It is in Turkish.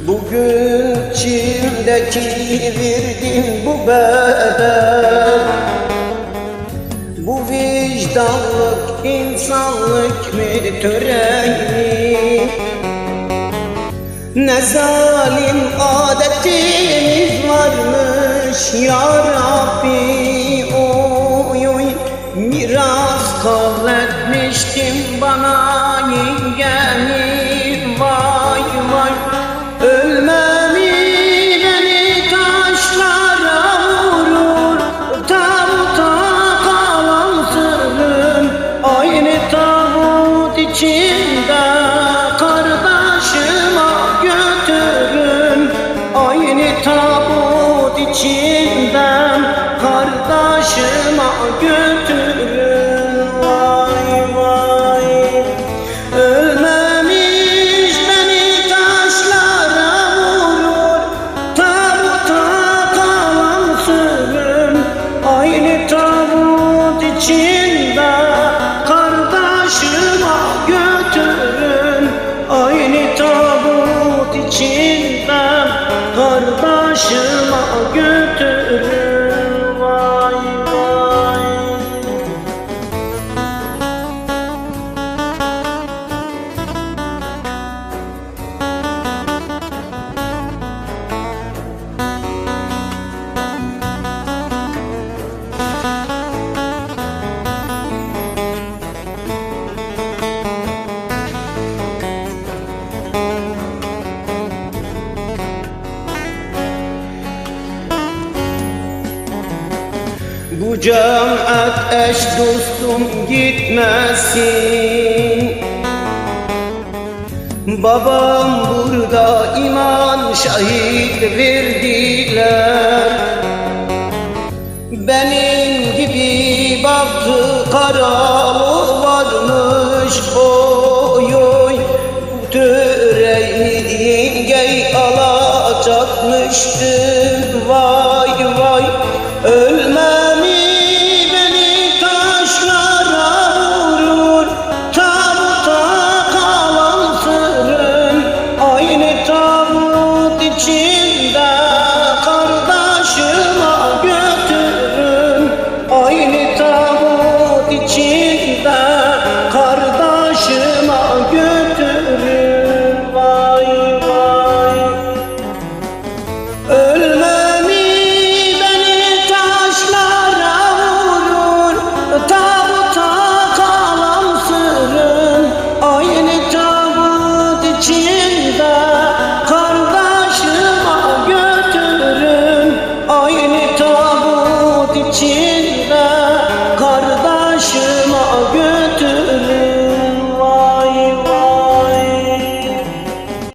Bugün içimdeki verdim bu bedel. Bu vicdanlık insanlık mı töreni? Ne zalim adetimiz varmış ya Rabbi, oy oy. Miras kalletmiştim bana yengemi, vay vay. Ölmemi beni taşlara vurur, tabuta kalan sırrım aynı tabut içinde kardeşime götürün. Aynı tabut içinden kardeşime götürün. Vay vay. Ölmemiş beni taşlara vurur, tabuta kalan sırrım aynı tabut içinde kardeşime götürün. Aynı tabut içinde kardeşime götürün. Vay vay. Bu cemaat eş dostum gitmesin. Babam burada iman şahit verdiler. Benim gibi baktı karalı varmış, oy oy. Bu töreyi